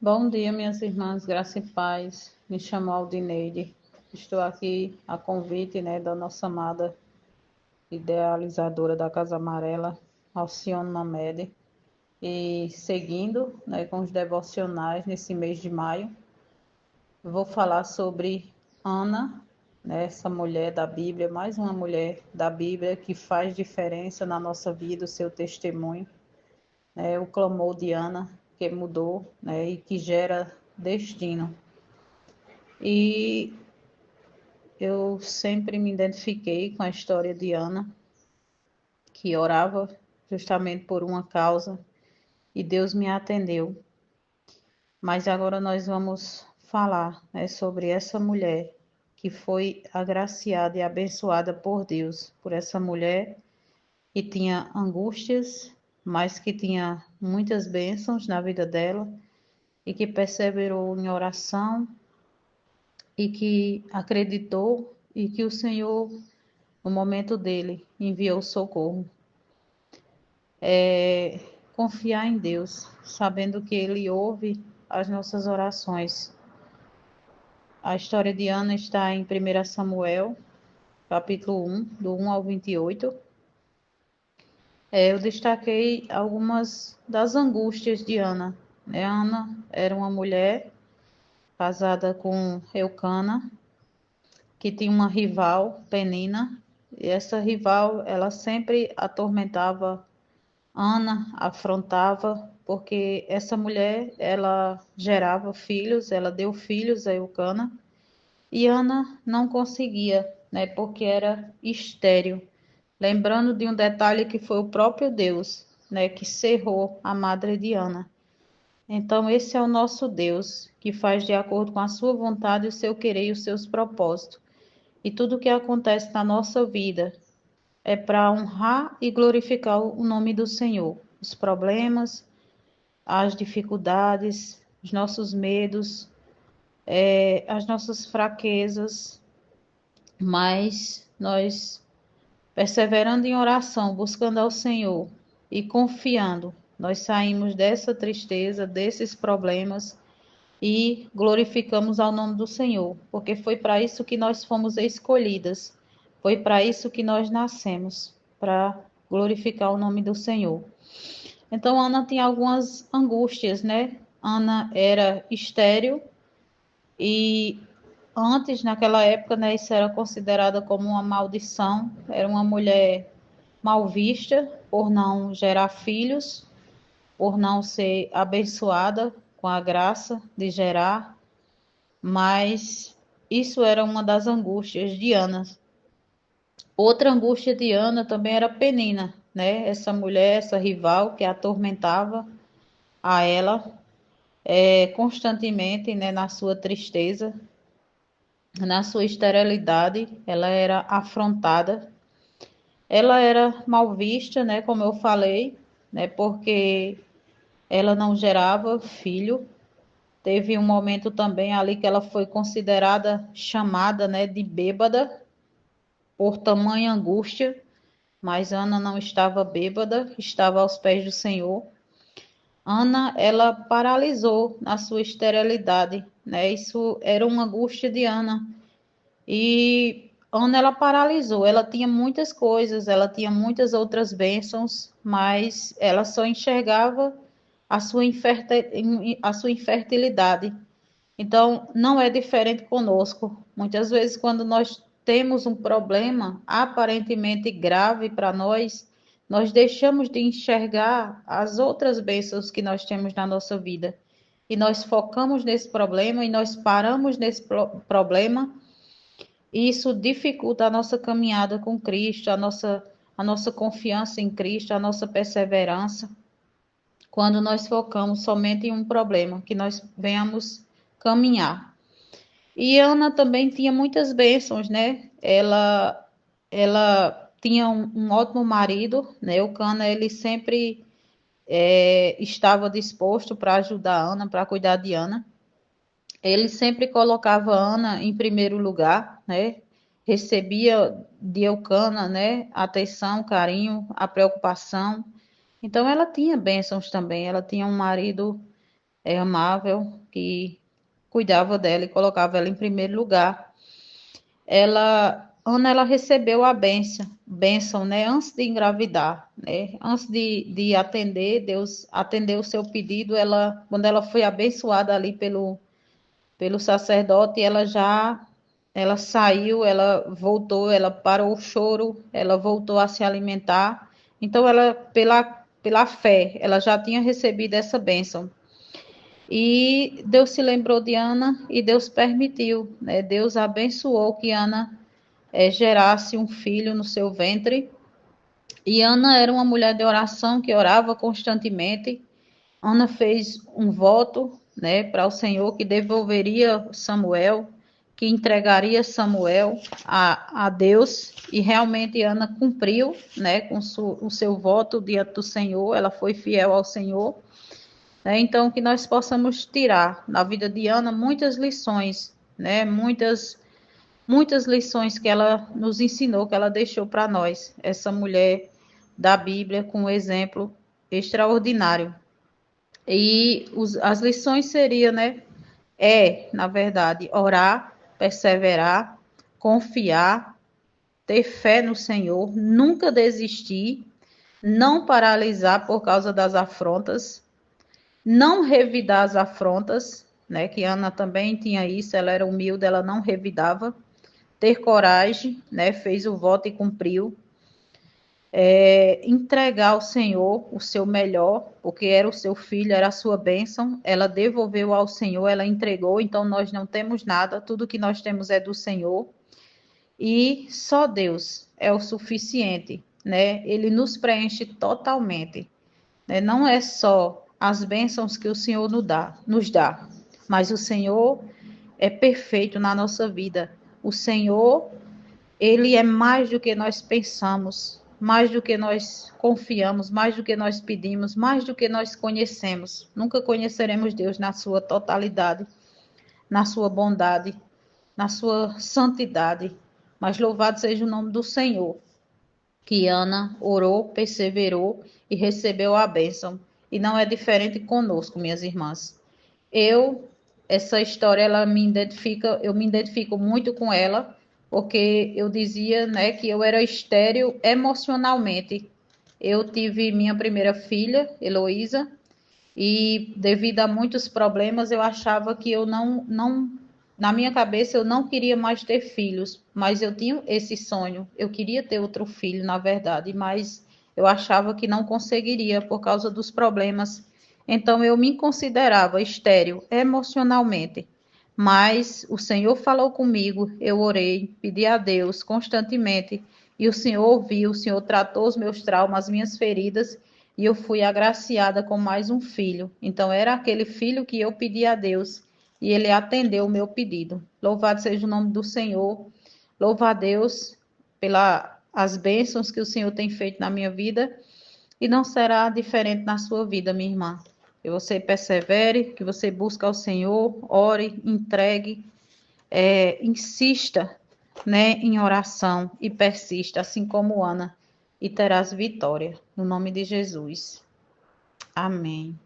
Bom dia, minhas irmãs, graça e paz. Me chamo Aldineide. Estou aqui a convite, da nossa amada idealizadora da Casa Amarela, Alcione Mamed, e seguindo, com os devocionais nesse mês de maio, vou falar sobre Ana, essa mulher da Bíblia, mais uma mulher da Bíblia que faz diferença na nossa vida, o seu testemunho, o clamor de Ana que mudou, e que gera destino. E eu sempre me identifiquei com a história de Ana, que orava justamente por uma causa e Deus me atendeu. Mas agora nós vamos falar, sobre essa mulher que foi agraciada e abençoada por Deus, por essa mulher que tinha angústias, mas que tinha muitas bênçãos na vida dela e que perseverou em oração e que acreditou e que o Senhor, no momento dele, enviou socorro. Confiar em Deus, sabendo que Ele ouve as nossas orações. A história de Ana está em 1 Samuel, capítulo 1, do 1 ao 28. Eu destaquei algumas das angústias de Ana. Ana era uma mulher casada com Eucana, que tinha uma rival, Penina, e essa rival, ela sempre atormentava Ana, afrontava, porque essa mulher, ela gerava filhos, ela deu filhos a Eucana, e Ana não conseguia, porque era estéril. Lembrando de um detalhe que foi o próprio Deus, que cerrou a madre de Ana. Então, esse é o nosso Deus, que faz de acordo com a sua vontade, o seu querer e os seus propósitos. E tudo que acontece na nossa vida é para honrar e glorificar o nome do Senhor. Os problemas, as dificuldades, os nossos medos, as nossas fraquezas, mas nós, perseverando em oração, buscando ao Senhor e confiando, nós saímos dessa tristeza, desses problemas e glorificamos ao nome do Senhor, porque foi para isso que nós fomos escolhidas, foi para isso que nós nascemos, para glorificar o nome do Senhor. Então, Ana tinha algumas angústias, né? Ana era estéril e antes, naquela época, isso era considerada como uma maldição. Era uma mulher mal vista por não gerar filhos, por não ser abençoada com a graça de gerar, mas isso era uma das angústias de Ana. Outra angústia de Ana também era Penina, Essa mulher, essa rival que atormentava a ela constantemente, na sua tristeza, na sua esterilidade, ela era afrontada. Ela era mal vista, como eu falei, porque ela não gerava filho. Teve um momento também ali que ela foi considerada, chamada, de bêbada, por tamanha angústia, mas Ana não estava bêbada, estava aos pés do Senhor. Ana, ela paralisou na sua esterilidade, Isso era uma angústia de Ana. E Ana, ela paralisou, ela tinha muitas coisas, ela tinha muitas outras bênçãos, mas ela só enxergava a sua infertilidade. Então, não é diferente conosco. Muitas vezes, quando nós temos um problema aparentemente grave para nós, nós deixamos de enxergar as outras bênçãos que nós temos na nossa vida. E nós focamos nesse problema e nós paramos nesse problema. E isso dificulta a nossa caminhada com Cristo, a nossa confiança em Cristo, a nossa perseverança. Quando nós focamos somente em um problema, que nós venhamos caminhar. E Ana também tinha muitas bênçãos, Ela tinha um ótimo marido, O Cana, ele sempre estava disposto para ajudar a Ana, para cuidar de Ana. Ele sempre colocava a Ana em primeiro lugar, Recebia de Eucana, atenção, carinho, a preocupação. Então ela tinha bênçãos também. Ela tinha um marido amável, que cuidava dela e colocava ela em primeiro lugar. Ana, ela recebeu a bênção, né, antes de engravidar, né, antes de atender, Deus atendeu o seu pedido, quando ela foi abençoada ali pelo sacerdote, ela saiu, ela voltou, ela parou o choro, ela voltou a se alimentar, então ela, pela fé, ela já tinha recebido essa bênção. E Deus se lembrou de Ana e Deus permitiu, né? Deus abençoou que Ana gerasse um filho no seu ventre. E Ana era uma mulher de oração que orava constantemente. Ana fez um voto, né, para o Senhor que devolveria Samuel, que entregaria Samuel a Deus. E realmente Ana cumpriu, né, com o seu voto diante do Senhor. Ela foi fiel ao Senhor. Né? Então, que nós possamos tirar na vida de Ana muitas lições, né? Muitas lições que ela nos ensinou, que ela deixou para nós. Essa mulher da Bíblia com um exemplo extraordinário. E as lições seriam, né? Na verdade, orar, perseverar, confiar, ter fé no Senhor, nunca desistir, não paralisar por causa das afrontas, não revidar as afrontas, né? Que Ana também tinha isso, ela era humilde, ela não revidava. Ter coragem, né? Fez o voto e cumpriu. Entregar ao Senhor o seu melhor, porque era o seu filho, era a sua bênção. Ela devolveu ao Senhor, ela entregou, então nós não temos nada, tudo que nós temos é do Senhor. E só Deus é o suficiente, né? Ele nos preenche totalmente. Né? Não é só as bênçãos que o Senhor nos dá, mas o Senhor é perfeito na nossa vida. O Senhor, ele é mais do que nós pensamos, mais do que nós confiamos, mais do que nós pedimos, mais do que nós conhecemos. Nunca conheceremos Deus na sua totalidade, na sua bondade, na sua santidade. Mas louvado seja o nome do Senhor, que Ana orou, perseverou e recebeu a bênção. E não é diferente conosco, minhas irmãs. Essa história, eu me identifico muito com ela, porque eu dizia, né, que eu era estéril emocionalmente. Eu tive minha primeira filha, Heloísa, e devido a muitos problemas, eu achava que eu na minha cabeça eu não queria mais ter filhos, mas eu tinha esse sonho, eu queria ter outro filho, na verdade, mas eu achava que não conseguiria por causa dos problemas. Então eu me considerava estéril emocionalmente. Mas o Senhor falou comigo, eu orei, pedi a Deus constantemente, e o Senhor ouviu, o Senhor tratou os meus traumas, as minhas feridas, e eu fui agraciada com mais um filho. Então era aquele filho que eu pedi a Deus e ele atendeu o meu pedido. Louvado seja o nome do Senhor. Louva a Deus pelas bênçãos que o Senhor tem feito na minha vida e não será diferente na sua vida, minha irmã. Que você persevere, que você busque ao Senhor, ore, entregue, insista, né, em oração e persista, assim como Ana, e terás vitória. No nome de Jesus. Amém.